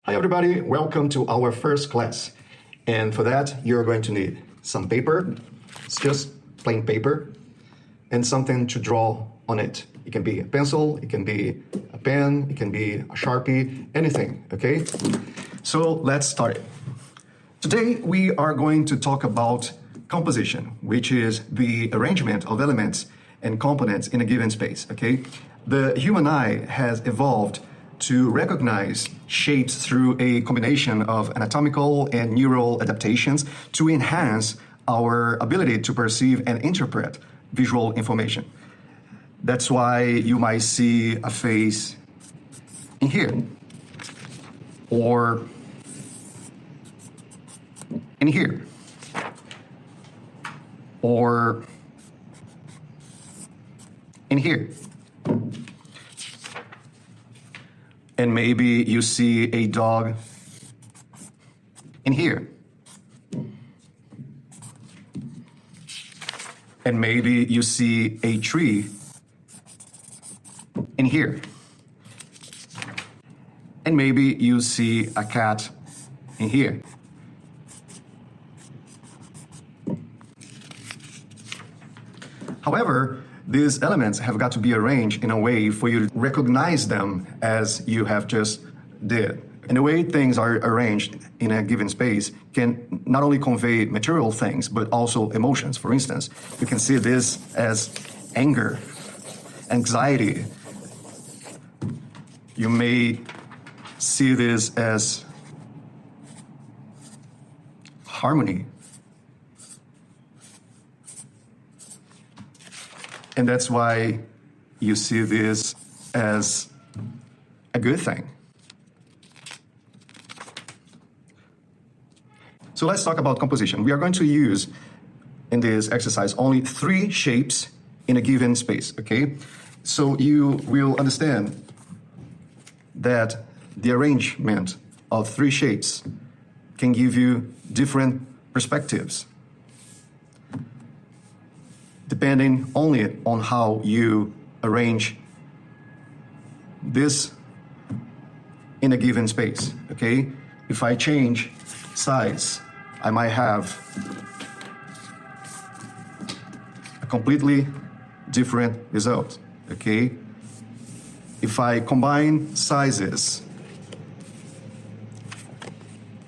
Hi everybody, welcome to our first class. And for that, you're going to need some paper. It's just plain paper and something to draw on it. It can be a pencil, it can be a pen, it can be a Sharpie, anything, okay? So let's start it. Today, we are going to talk about composition, which is the arrangement of elements and components in a given space, okay? The human eye has evolved to recognize shapes through a combination of anatomical and neural adaptations to enhance our ability to perceive and interpret visual information. That's why you might see a face in here, or in here, or in here. And maybe you see a dog in here. And maybe you see a tree in here. And maybe you see a cat in here. However, these elements have got to be arranged in a way for you to recognize them as you have just did. And the way things are arranged in a given space can not only convey material things, but also emotions. For instance, you can see this as anger, anxiety. You may see this as harmony. And that's why you see this as a good thing. So let's talk about composition. We are going to use in this exercise only 3 shapes in a given space, okay? So you will understand that the arrangement of 3 shapes can give you different perspectives, depending only on how you arrange this in a given space, okay? If I change size, I might have a completely different result, okay? If I combine sizes,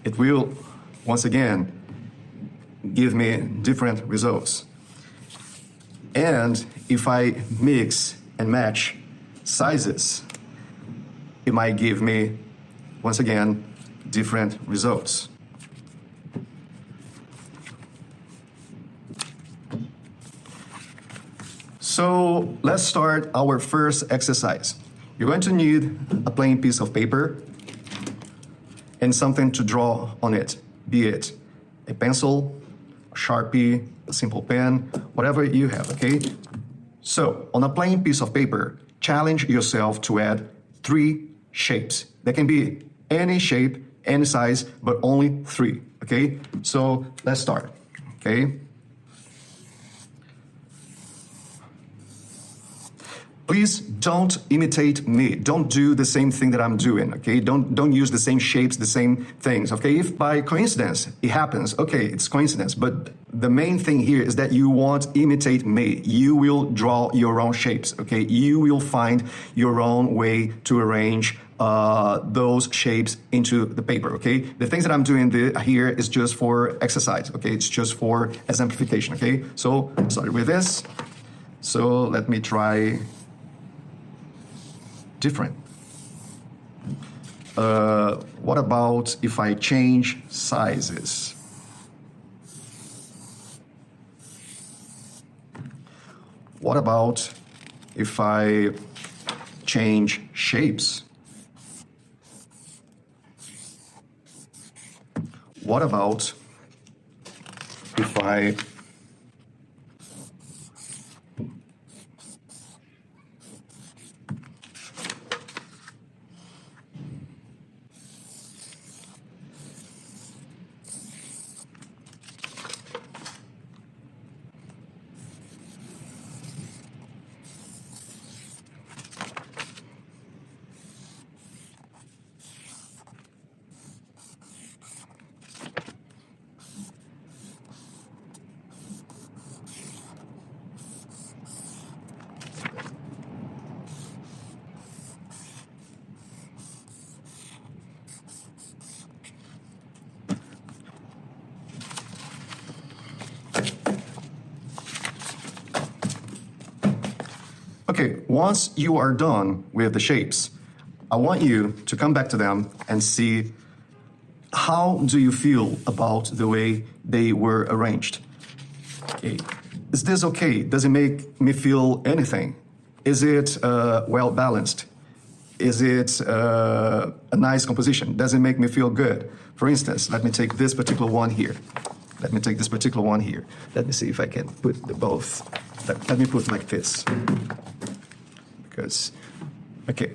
it will, once again, give me different results. And if I mix and match sizes, it might give me, once again, different results. So let's start our first exercise. You're going to need a plain piece of paper and something to draw on it, be it a pencil, a Sharpie, a simple pen, whatever you have, okay? So on a plain piece of paper, challenge yourself to add 3 shapes. They can be any shape, any size, but only 3, okay? So let's start, okay? Please don't imitate me. Don't do the same thing that I'm doing, okay? Don't use the same shapes, the same things, okay? If by coincidence it happens, okay, it's coincidence. But the main thing here is that you won't imitate me. You will draw your own shapes, okay? You will find your own way to arrange those shapes into the paper, okay? The things that I'm doing here is just for exercise, okay? It's just for exemplification, okay? So started with this. So let me try different. What about if I change sizes? What about if I change shapes? What about if I Okay, once you are done with the shapes, I want you to come back to them and see how do you feel about the way they were arranged. Okay. Is this okay? Does it make me feel anything? Is it well balanced? Is it a nice composition? Does it make me feel good? For instance, let me take this particular one here. Let me take this particular one here. Let me see if I can put the both. Let me put like this. Because, okay.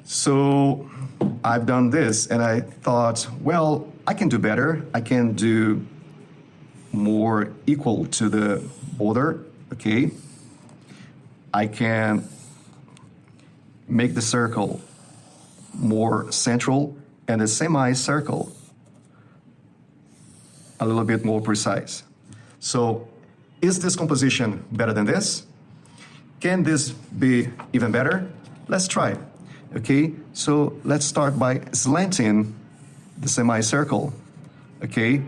So I've done this and I thought, well, I can do better. I can do more equal to the border, okay? I can make the circle more central and the semicircle a little bit more precise. So is this composition better than this? Can this be even better? Let's try. Okay, so let's start by slanting the semicircle. Okay,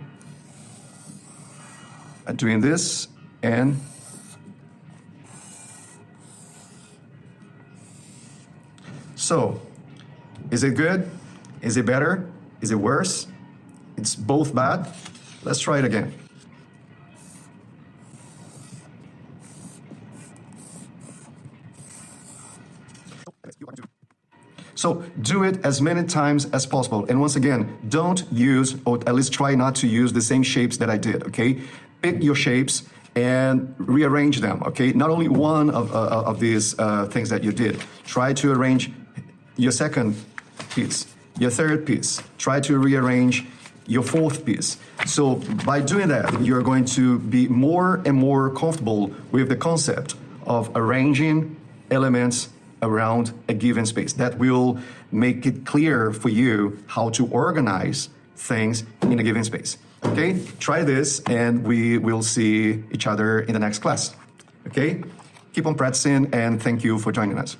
doing this and so, is it good? Is it better? Is it worse? It's both bad. Let's try it again. So do it as many times as possible. And once again, don't use, or at least try not to use the same shapes that I did, okay? Pick your shapes and rearrange them, okay? Not only one of these things that you did. Try to arrange your second piece, your third piece. Try to rearrange your fourth piece. So by doing that, you're going to be more and more comfortable with the concept of arranging elements around a given space. That will make it clear for you how to organize things in a given space. Okay, try this and we will see each other in the next class. Okay, keep on practicing and thank you for joining us.